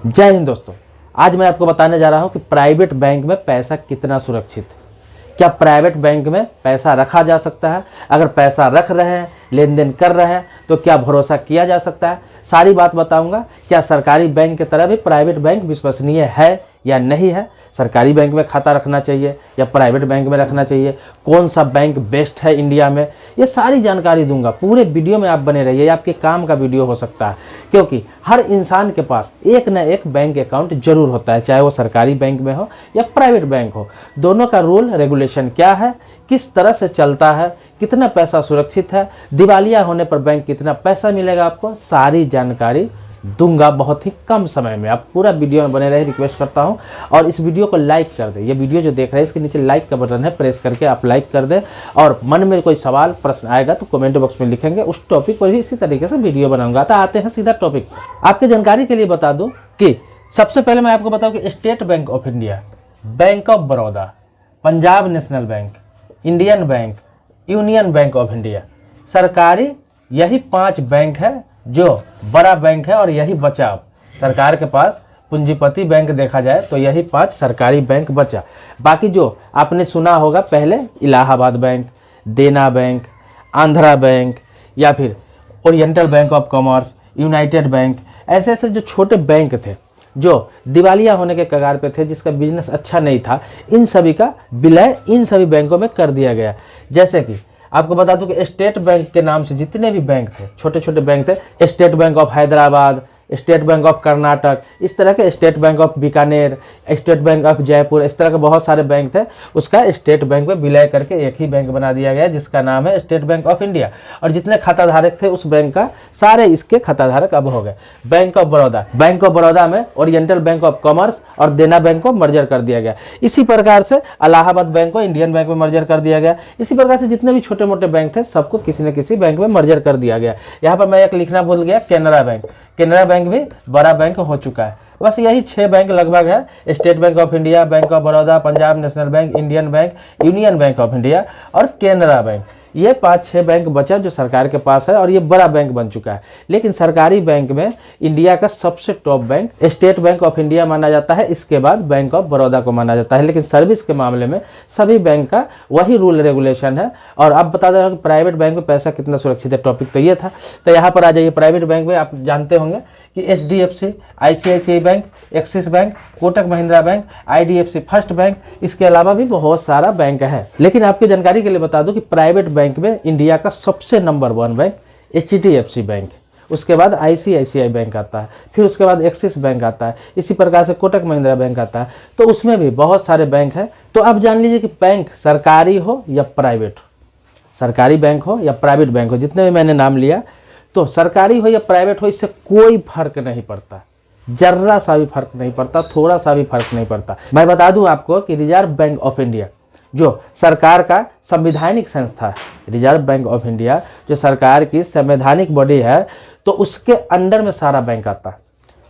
जय हिंद दोस्तों। आज मैं आपको बताने जा रहा हूं कि प्राइवेट बैंक में पैसा कितना सुरक्षित है। क्या प्राइवेट बैंक में पैसा रखा जा सकता है? अगर पैसा रख रहे हैं, लेन देन कर रहे हैं, तो क्या भरोसा किया जा सकता है? सारी बात बताऊंगा। क्या सरकारी बैंक की तरह भी प्राइवेट बैंक विश्वसनीय है या नहीं है? सरकारी बैंक में खाता रखना चाहिए या प्राइवेट बैंक में रखना चाहिए? कौन सा बैंक बेस्ट है इंडिया में? ये सारी जानकारी दूंगा। पूरे वीडियो में आप बने रहिए। आपके काम का वीडियो हो सकता है, क्योंकि हर इंसान के पास एक न एक बैंक अकाउंट जरूर होता है, चाहे वो सरकारी बैंक में हो या प्राइवेट बैंक हो। दोनों का रूल रेगुलेशन क्या है, किस तरह से चलता है, कितना पैसा सुरक्षित है, दिवालिया होने पर बैंक कितना पैसा मिलेगा, आपको सारी जानकारी दूंगा बहुत ही कम समय में। आप पूरा वीडियो में बने रहे, रिक्वेस्ट करता हूं। और इस वीडियो को लाइक कर दें। ये वीडियो जो देख रहे हैं इसके नीचे लाइक का बटन है, प्रेस करके आप लाइक कर दें। और मन में कोई सवाल प्रश्न आएगा तो कमेंट बॉक्स में लिखेंगे, उस टॉपिक पर भी इसी तरीके से वीडियो बनाऊंगा। तो आते हैं सीधा टॉपिक। आपकी जानकारी के लिए बता दूं कि सबसे पहले मैं आपको बताऊं कि state bank of India, bank of Baroda, Punjab national bank, Indian bank, union bank of India, सरकारी यही 5 बैंक है जो बड़ा बैंक है। और यही बचा अब सरकार के पास पूंजीपति बैंक देखा जाए तो यही 5 सरकारी बैंक बचा। बाकी जो आपने सुना होगा पहले, इलाहाबाद बैंक, देना बैंक, आंध्रा बैंक, या फिर oriental bank of commerce, United bank, ऐसे ऐसे जो छोटे बैंक थे जो दिवालिया होने के कगार पे थे, जिसका बिजनेस अच्छा नहीं था, इन सभी का विलय इन सभी बैंकों में कर दिया गया। जैसे कि आपको बता दूं कि स्टेट बैंक के नाम से जितने भी बैंक थे, छोटे छोटे बैंक थे, state bank of Hyderabad, state bank of Karnataka, इस तरह के, state bank of Bikaner, state bank of Jaipur, इस तरह के बहुत सारे बैंक थे। उसका स्टेट बैंक में विलय करके एक ही बैंक बना दिया गया जिसका नाम है स्टेट बैंक ऑफ इंडिया। और जितने खाता धारक थे उस बैंक का, सारे इसके खाता धारक अब हो गए। Bank of Baroda, bank of Baroda में ओरिएंटल बैंक ऑफ कॉमर्स और देना बैंक को मर्जर कर दिया गया। इसी प्रकार से इलाहाबाद बैंक को इंडियन बैंक में मर्जर कर दिया गया। इसी प्रकार से जितने भी छोटे मोटे बैंक थे सबको किसी न किसी बैंक में मर्जर कर दिया गया। यहाँ पर मैं एक लिखना भूल गया, केनरा बैंक। केनरा बैंक भी बड़ा बैंक हो चुका है। बस यही 6 बैंक लगभग है, state bank of India, bank of Baroda, Punjab national bank, Indian bank, union bank of India और केनरा बैंक। ये 5-6 बैंक बचा जो सरकार के पास है और ये बड़ा बैंक बन चुका है। लेकिन सरकारी बैंक में इंडिया का सबसे top bank state bank of India माना जाता है, इसके बाद बैंक ऑफ बड़ौदा को माना जाता है। लेकिन सर्विस के मामले में सभी बैंक का वही रूल रेगुलेशन है। और अब बता दे कि प्राइवेट बैंक में पैसा कितना सुरक्षित है, टॉपिक तो ये था। तो यहाँ पर आ जाइए। प्राइवेट बैंक में आप जानते होंगे कि HDFC, ICICI bank, axis bank, Kotak Mahindra bank, IDFC first bank, इसके अलावा भी बहुत सारा बैंक है। लेकिन आपकी जानकारी के लिए बता दूं कि प्राइवेट बैंक में इंडिया का सबसे नंबर 1 बैंक HDFC बैंक, उसके बाद ICICI बैंक आता है, फिर उसके बाद एक्सिस बैंक आता है, इसी प्रकार से कोटक महिंद्रा बैंक आता है। तो उसमें भी बहुत सारे बैंक हैं। तो अब जान लीजिए कि बैंक सरकारी हो या प्राइवेट हो, सरकारी बैंक हो या प्राइवेट बैंक हो, जितने भी मैंने नाम लिया, तो सरकारी हो या प्राइवेट हो इससे कोई फर्क नहीं पड़ता, जर्रा सा भी फर्क नहीं पड़ता, थोड़ा सा भी फर्क नहीं पड़ता। मैं बता दूं आपको कि रिजर्व बैंक ऑफ इंडिया जो सरकार का संवैधानिक संस्था है, रिजर्व बैंक ऑफ इंडिया जो सरकार की संवैधानिक बॉडी है, तो उसके अंडर में सारा बैंक आता है।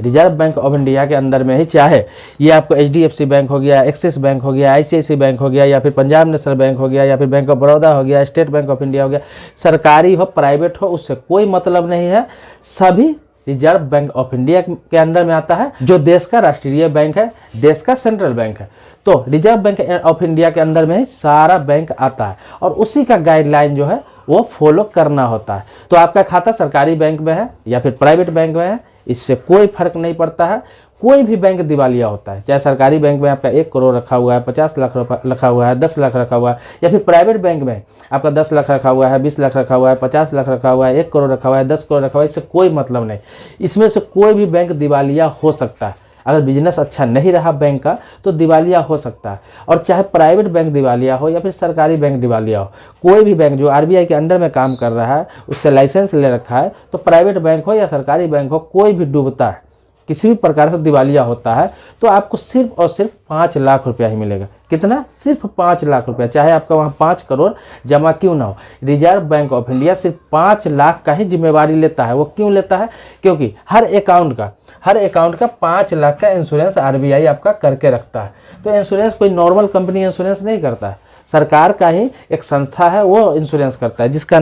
रिजर्व बैंक ऑफ इंडिया के अंदर में ही, चाहे ये आपको HDFC बैंक हो गया, एक्सिस बैंक हो गया, ICICI बैंक हो गया, या फिर पंजाब नेशनल बैंक हो गया, या फिर बैंक ऑफ बड़ौदा हो गया, स्टेट बैंक ऑफ इंडिया हो गया, सरकारी हो प्राइवेट हो उससे कोई मतलब नहीं है, सभी रिजर्व बैंक ऑफ इंडिया के अंदर में आता है, जो देश का राष्ट्रीय बैंक है, देश का सेंट्रल बैंक है। तो रिजर्व बैंक ऑफ इंडिया के अंदर में ही सारा बैंक आता है और उसी का गाइडलाइन जो है वो फॉलो करना होता है। तो आपका खाता सरकारी बैंक में है या फिर प्राइवेट बैंक में है, इससे कोई फर्क नहीं पड़ता है। कोई भी बैंक दिवालिया होता है, चाहे सरकारी बैंक में आपका 1 करोड़ रखा हुआ है, 50 लाख रखा हुआ है, 10 लाख रखा हुआ है, या फिर प्राइवेट बैंक में आपका 10 लाख रखा हुआ है, 20 लाख रखा हुआ है, 50 लाख रखा हुआ है, 1 करोड़ रखा हुआ है, 10 करोड़ रखा हुआ है, इससे कोई मतलब नहीं। इसमें से कोई भी बैंक दिवालिया हो सकता है। अगर बिजनेस अच्छा नहीं रहा बैंक का तो दिवालिया हो सकता है। और चाहे प्राइवेट बैंक दिवालिया हो या फिर सरकारी बैंक दिवालिया हो, कोई भी बैंक जो RBI के अंडर में काम कर रहा है, उससे लाइसेंस ले रखा है, तो प्राइवेट बैंक हो या सरकारी बैंक हो, कोई भी डूबता है, किसी भी प्रकार से दिवालिया होता है, तो आपको सिर्फ और सिर्फ 5 लाख रुपया ही मिलेगा। कितना? सिर्फ 5 लाख रुपया, चाहे आपका वहाँ 5 करोड़ जमा क्यों ना हो। रिजर्व बैंक ऑफ इंडिया सिर्फ 5 लाख का ही जिम्मेवारी लेता है। वो क्यों लेता है? क्योंकि हर अकाउंट का 5 लाख का इंश्योरेंस RBI आपका करके रखता है। तो इंश्योरेंस कोई नॉर्मल कंपनी इंश्योरेंस नहीं करता है, सरकार का ही एक संस्था है वो इंश्योरेंस करता है, जिसका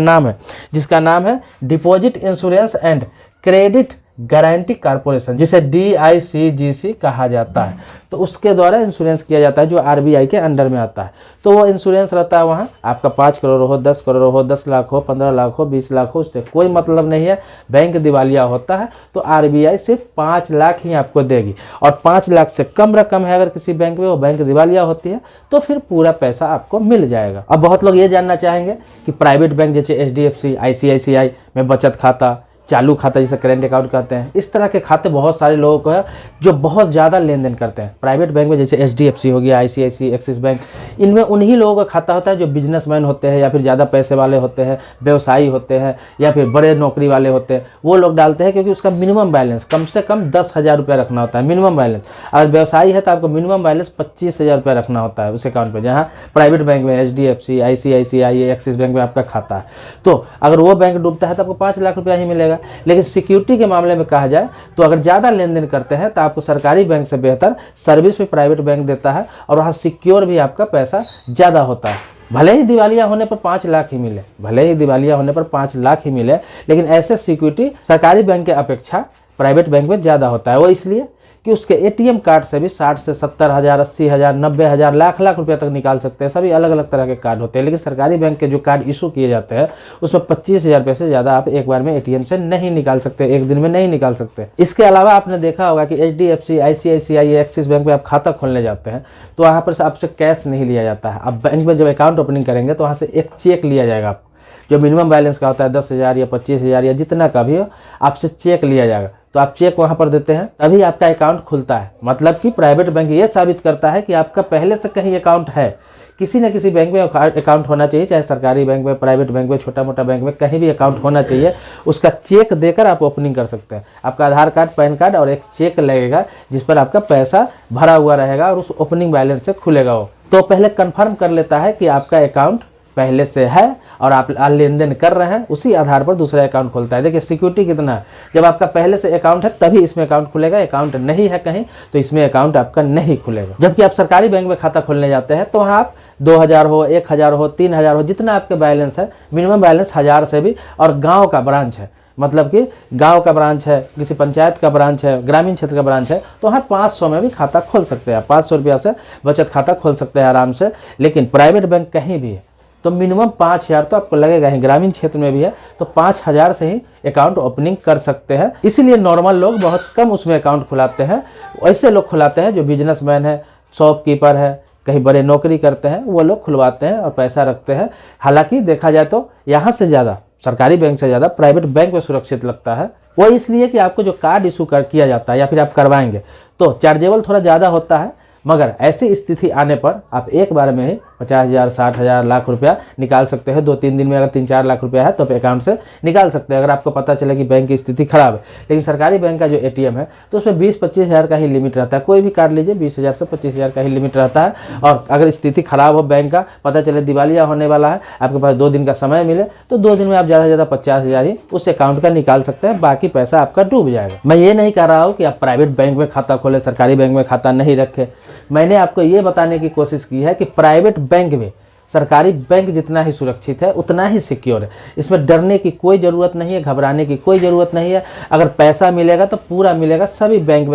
नाम है deposit insurance and credit guarantee corporation, जिसे DICGC कहा जाता है, तो उसके द्वारा इंश्योरेंस किया जाता है, जो RBI के अंडर में आता है। तो वो इंश्योरेंस रहता है वहाँ, आपका 5 करोड़ हो, 10 करोड़ हो, 10 लाख हो, 15 लाख हो, 20 लाख हो, उससे कोई मतलब नहीं है। बैंक दिवालिया होता है तो RBI सिर्फ 5 लाख ही आपको देगी, और 5 लाख से कम रकम है अगर किसी बैंक में, वो बैंक दिवालिया होती है, तो फिर पूरा पैसा आपको मिल जाएगा। अब बहुत लोग ये जानना चाहेंगे कि प्राइवेट बैंक जैसे HDFC, ICICI में बचत खाता, चालू खाता जिसे करेंट अकाउंट कहते हैं, इस तरह के खाते बहुत सारे लोगों को है जो बहुत ज़्यादा लेन देन करते हैं। प्राइवेट बैंक में जैसे HDFC हो गया, ICICI, एक्सिस बैंक, इनमें उन्हीं लोगों का खाता होता है जो बिजनेसमैन होते हैं, या फिर ज़्यादा पैसे वाले होते हैं, व्यवसायी होते हैं, या फिर बड़े नौकरी वाले होते हैं, वो लोग डालते हैं, क्योंकि उसका मिनिमम बैलेंस कम से कम 10,000 रुपया रखना होता है, मिनिमम बैलेंस। अगर व्यवसायी है तो आपको मिनिमम बैलेंस 25,000 रुपया रखना होता है उस अकाउंट पर, जहाँ प्राइवेट बैंक में HDFC, ICICI, एक्सिस बैंक में आपका खाता है। तो अगर वो बैंक डूबता है तो आपको 5 लाख रुपया ही मिलेगा। लेकिन सिक्योरिटी के मामले में कहा जाए तो अगर ज़्यादा लेन देन करते हैं तो आपको सरकारी बैंक से बेहतर सर्विस भी प्राइवेट बैंक देता है, और वहाँ सिक्योर भी आपका पैसा ज़्यादा होता है। भले ही दिवालिया होने पर 5 लाख ही मिले, भले ही दिवालिया होने पर 5 लाख ही मिले, लेकिन ऐसे सिक्योरिटी सरकारी बैंक के अपेक्षा प्राइवेट बैंक में ज़्यादा होता है। वो इसलिए कि उसके ATM कार्ड से भी 60 से 70 हज़ार, 80 हज़ार, 90 हज़ार, लाख लाख रुपया तक निकाल सकते हैं। सभी अलग अलग तरह के कार्ड होते हैं, लेकिन सरकारी बैंक के जो कार्ड इशू किए जाते हैं उसमें 25,000 रुपये से ज़्यादा आप एक बार में ATM से नहीं निकाल सकते, एक दिन में नहीं निकाल सकते। इसके अलावा आपने देखा होगा कि HDFC, ICICI, एक्सिस बैंक में आप खाता खोलने जाते हैं तो वहाँ पर आपसे कैश नहीं लिया जाता है। अब बैंक में जब अकाउंट ओपनिंग करेंगे तो वहाँ से एक चेक लिया जाएगा, आप जो मिनिमम बैलेंस का होता है 10,000 या 25,000 या जितना का भी हो, आपसे चेक लिया जाएगा। तो आप चेक वहाँ पर देते हैं तभी आपका अकाउंट खुलता है। मतलब कि प्राइवेट बैंक ये साबित करता है कि आपका पहले से कहीं अकाउंट है, किसी न किसी बैंक में अकाउंट होना चाहिए, चाहे सरकारी बैंक में, प्राइवेट बैंक में, छोटा मोटा बैंक में, कहीं भी अकाउंट होना चाहिए। उसका चेक देकर आप ओपनिंग कर सकते हैं। आपका आधार कार्ड, पैन कार्ड और एक चेक लगेगा जिस पर आपका पैसा भरा हुआ रहेगा, और उस ओपनिंग बैलेंस से खुलेगा वो। तो पहले कन्फर्म कर लेता है कि आपका अकाउंट पहले से है और आप लेन देन कर रहे हैं, उसी आधार पर दूसरा अकाउंट खुलता है। देखिए सिक्योरिटी कितना है, जब आपका पहले से अकाउंट है तभी इसमें अकाउंट खुलेगा, अकाउंट नहीं है कहीं तो इसमें अकाउंट आपका नहीं खुलेगा। जबकि आप सरकारी बैंक में खाता खोलने जाते हैं तो वहाँ आप 2,000 हो, 1,000 हो, 3,000 हो, जितना आपके बैलेंस है, मिनिमम बैलेंस 1,000 से भी, और गाँव का ब्रांच है, मतलब कि गांव का ब्रांच है, किसी पंचायत का ब्रांच है, ग्रामीण क्षेत्र का ब्रांच है, तो वहाँ 500 में भी खाता खोल सकते हैं। 500 रुपया से बचत खाता खोल सकते हैं आराम से। लेकिन प्राइवेट बैंक कहीं भी है तो मिनिमम 5,000 तो आपको लगेगा ही, ग्रामीण क्षेत्र में भी है तो 5,000 से ही अकाउंट ओपनिंग कर सकते हैं। इसीलिए नॉर्मल लोग बहुत कम उसमें अकाउंट खुलाते हैं। ऐसे लोग खुलाते हैं जो बिजनेसमैन है, शॉपकीपर है, कहीं बड़े नौकरी करते हैं, वो लोग खुलवाते हैं और पैसा रखते हैं। हालांकि देखा जाए तो यहाँ से ज़्यादा, सरकारी बैंक से ज़्यादा प्राइवेट बैंक में सुरक्षित लगता है। वो इसलिए कि आपको जो कार्ड इशू किया जाता है या फिर आप करवाएंगे तो चार्जेबल थोड़ा ज़्यादा होता है, मगर ऐसी स्थिति आने पर आप एक बार में ही 50,000, 60,000, लाख रुपया निकाल सकते हैं। 2-3 दिन में अगर 3-4 लाख रुपया है तो आप अकाउंट से निकाल सकते हैं, अगर आपको पता चले कि बैंक की स्थिति खराब है। लेकिन सरकारी बैंक का जो ATM है तो उसमें 20-25 हज़ार का ही लिमिट रहता है। कोई भी कार्ड लीजिए 20,000 से 25,000 का ही लिमिट रहता है। और अगर स्थिति खराब हो बैंक का, पता चले दिवालिया होने वाला है, आपके पास 2 दिन का समय मिले तो 2 दिन में आप ज़्यादा से ज़्यादा 50,000 ही उस अकाउंट का निकाल सकते हैं, बाकी पैसा आपका डूब जाएगा। मैं ये नहीं कह रहा हूँ कि आप प्राइवेट बैंक में खाता खोले, सरकारी बैंक में खाता नहीं रखें। मैंने आपको ये बताने की कोशिश की है कि प्राइवेट बैंक में सरकारी बैंक जितना ही सुरक्षित है उतना ही सिक्योर है। इसमें डरने की कोई ज़रूरत नहीं है, घबराने की कोई ज़रूरत नहीं है। अगर पैसा मिलेगा तो पूरा मिलेगा, सभी बैंक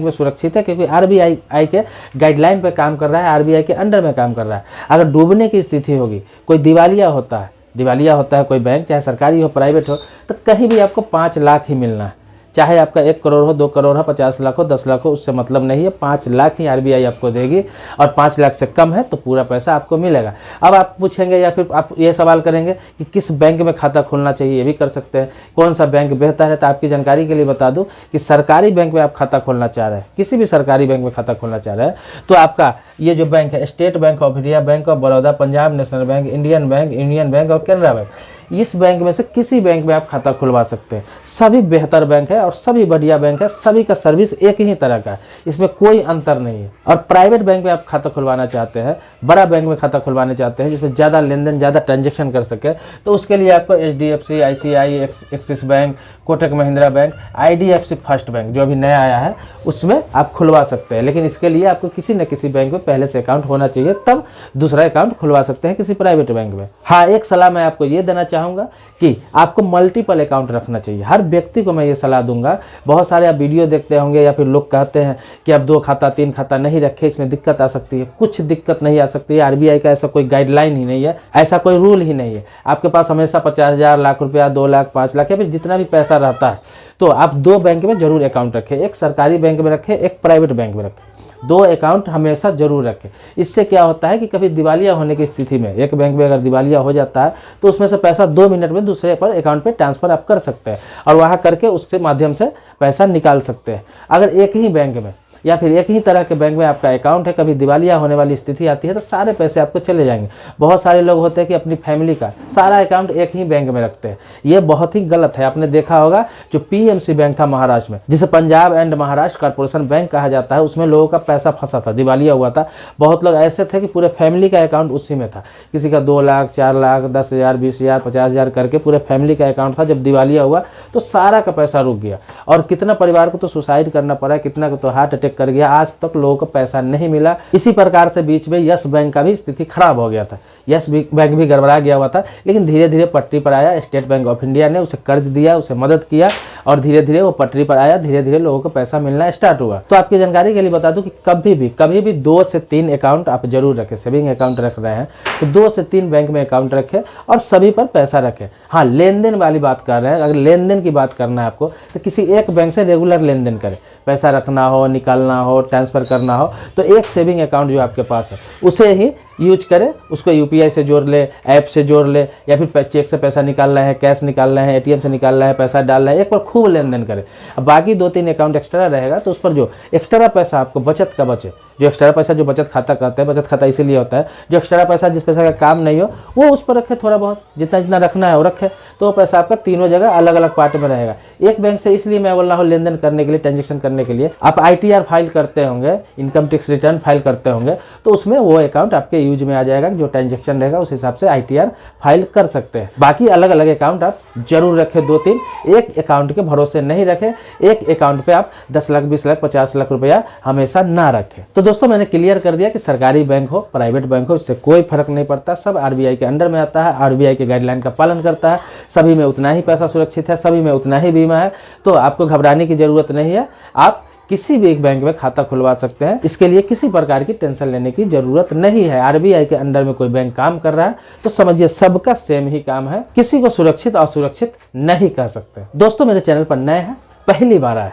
में सुरक्षित है, क्योंकि RBI के गाइडलाइन पे काम कर रहा है, RBI के अंडर में काम कर रहा है। अगर डूबने की स्थिति होगी, कोई दिवालिया होता है कोई बैंक, चाहे सरकारी हो प्राइवेट हो, तो कहीं भी आपको 5 लाख ही मिलना है। चाहे आपका 1 करोड़ हो, 2 करोड़ हो, 50 लाख हो, 10 लाख हो, उससे मतलब नहीं है। 5 लाख ही RBI आपको देगी, और 5 लाख से कम है तो पूरा पैसा आपको मिलेगा। अब आप पूछेंगे या फिर आप ये सवाल करेंगे कि किस बैंक में खाता खोलना चाहिए, ये भी कर सकते हैं। कौन सा बैंक बेहतर है, तो आपकी जानकारी के लिए बता दूं कि सरकारी बैंक में आप खाता खोलना चाह रहे हैं, किसी भी सरकारी बैंक में खाता खोलना चाह रहे हैं, तो आपका ये जो बैंक है, state bank of India, bank of Baroda, Punjab national bank, Indian bank, union bank और कैनरा बैंक, इस बैंक में से किसी बैंक में आप खाता खुलवा सकते हैं। सभी बेहतर बैंक है और सभी बढ़िया बैंक है, सभी का सर्विस एक ही तरह का है, इसमें कोई अंतर नहीं है। और प्राइवेट बैंक में आप खाता खुलवाना चाहते हैं, बड़ा बैंक में खाता खुलवाना चाहते हैं जिसमें ज़्यादा लेन देन, ज़्यादा ट्रांजेक्शन कर सके, तो उसके लिए आपको HDFC, ICICI, axis bank, Kotak Mahindra bank, IDFC first bank जो अभी नया आया है उसमें आप खुलवा सकते हैं। लेकिन इसके लिए आपको किसी न किसी बैंक में पहले से अकाउंट होना चाहिए, तब दूसरा अकाउंट खुलवा सकते हैं किसी प्राइवेट बैंक में। हाँ, एक सलाह मैं आपको ये देना चाहूँगा कि आपको मल्टीपल अकाउंट रखना चाहिए। हर व्यक्ति को मैं ये सलाह दूंगा। बहुत सारे आप वीडियो देखते होंगे या फिर लोग कहते हैं कि आप 2 खाता 3 खाता नहीं रखे, इसमें दिक्कत आ सकती है। कुछ दिक्कत नहीं आ सकती है। RBI का ऐसा कोई गाइडलाइन ही नहीं है, ऐसा कोई रूल ही नहीं है। आपके पास हमेशा 50,000, लाख रुपया, 2 लाख, 5 लाख या फिर जितना भी पैसा रहता है तो आप 2 बैंक में जरूर अकाउंट रखें। एक सरकारी बैंक में रखें, एक प्राइवेट बैंक में रखें। 2 अकाउंट हमेशा जरूर रखें। इससे क्या होता है कि कभी दिवालिया होने की स्थिति में एक बैंक में अगर दिवालिया हो जाता है तो उसमें से पैसा 2 मिनट में दूसरे पर अकाउंट पे ट्रांसफर आप कर सकते हैं और वहाँ करके उसके माध्यम से पैसा निकाल सकते हैं। अगर एक ही बैंक में या फिर एक ही तरह के बैंक में आपका अकाउंट है, कभी दिवालिया होने वाली स्थिति आती है तो सारे पैसे आपको चले जाएंगे। बहुत सारे लोग होते हैं कि अपनी फैमिली का सारा अकाउंट एक ही बैंक में रखते हैं। ये बहुत ही गलत है। आपने देखा होगा जो PMC बैंक था महाराष्ट्र में, जिसे Punjab and Maharashtra corporation bank कहा जाता है, उसमें लोगों का पैसा फंसा था, दिवालिया हुआ था। बहुत लोग ऐसे थे कि पूरे फैमिली का अकाउंट उसी में था। किसी का 2 लाख, 4 लाख, 10,000, 20,000, 50,000 करके पूरे फैमिली का अकाउंट था। जब दिवालिया हुआ तो सारा का पैसा रुक गया और कितना परिवार को तो सुसाइड करना पड़ा, कितना को तो हार्ट अटैक कर गया। आज तक लोगों को पैसा नहीं मिला। इसी प्रकार से बीच में यस बैंक का भी स्थिति खराब हो गया था। यस बैंक भी गड़बड़ा गया हुआ था, लेकिन धीरे धीरे पटरी पर आया। स्टेट बैंक ऑफ इंडिया ने उसे कर्ज दिया, उसे मदद किया और धीरे धीरे वो पटरी पर आया। धीरे धीरे लोगों को पैसा मिलना स्टार्ट हुआ। तो आपकी जानकारी के लिए बता दूं कि कभी भी 2 से 3 अकाउंट आप जरूर रखें। सेविंग अकाउंट रख रहे हैं तो 2 से 3 बैंक में अकाउंट रखें और सभी पर पैसा रखें। हाँ, लेन देन वाली बात कर रहे हैं। अगर लेन देन की बात करना है आपको तो किसी एक बैंक से रेगुलर लेन देन करें। पैसा रखना हो, निकालना हो, ट्रांसफर करना हो तो एक सेविंग अकाउंट जो आपके पास है उसे ही यूज करें। उसको UPI से जोड़ ले, ऐप से जोड़ ले या फिर चेक से पैसा निकालना है, कैश निकालना है, ATM से निकालना है, पैसा डालना है, एक बार खूब लेन देन करें। अब बाकी 2-3 अकाउंट एक्स्ट्रा रहेगा तो उस पर जो एक्स्ट्रा पैसा आपको बचत का बचे, जो एक्स्ट्रा पैसा जो बचत खाता कहते हैं, बचत खाता इसीलिए होता है, जो एक्स्ट्रा पैसा जिस पैसा का काम नहीं हो वो उस पर रखे। थोड़ा बहुत जितना जितना रखना है वो रखे, तो वो पैसा आपका तीनों जगह अलग अलग पार्ट में रहेगा। एक बैंक से इसलिए मैं बोल रहा हूँ लेन देन करने के लिए, ट्रांजेक्शन करने के लिए। आप ITR फाइल करते होंगे, इनकम टैक्स रिटर्न फाइल करते होंगे, तो उसमें वो अकाउंट आपके यूज में आ जाएगा। जो ट्रांजेक्शन रहेगा उस हिसाब से ITR फाइल कर सकते हैं। बाकी अलग अलग अकाउंट आप जरूर रखें, 2-3। एक अकाउंट के भरोसे नहीं रखें। एक अकाउंट पे आप 10 लाख, 20 लाख, 50 लाख रुपया हमेशा ना रखें। तो दोस्तों मैंने क्लियर कर दिया कि सरकारी बैंक हो, प्राइवेट बैंक हो, इससे कोई फर्क नहीं पड़ता। सब RBI के अंडर में आता है, RBI के गाइडलाइन का पालन करता है। सभी में उतना ही पैसा सुरक्षित है, सभी में उतना ही बीमा है। तो आपको घबराने की जरूरत नहीं है। आप किसी भी एक बैंक में खाता खुलवा सकते हैं। इसके लिए किसी प्रकार की टेंशन लेने की जरूरत नहीं है। RBI के अंडर में कोई बैंक काम कर रहा है तो समझिए सबका सेम ही काम है। किसी को सुरक्षित असुरक्षित नहीं कह सकते। दोस्तों मेरे चैनल पर नए हैं, पहली बार आए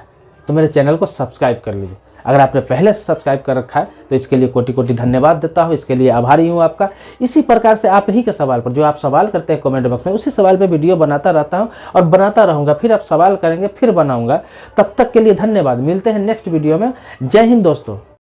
तो मेरे चैनल को सब्सक्राइब कर लीजिए। अगर आपने पहले से सब्सक्राइब कर रखा है तो इसके लिए कोटि कोटि धन्यवाद देता हूँ। इसके लिए आभारी हूँ आपका। इसी प्रकार से आप ही के सवाल पर, जो आप सवाल करते हैं कमेंट बॉक्स में, उसी सवाल पे वीडियो बनाता रहता हूँ और बनाता रहूँगा। फिर आप सवाल करेंगे, फिर बनाऊँगा। तब तक के लिए धन्यवाद। मिलते हैं नेक्स्ट वीडियो में। जय हिंद दोस्तों।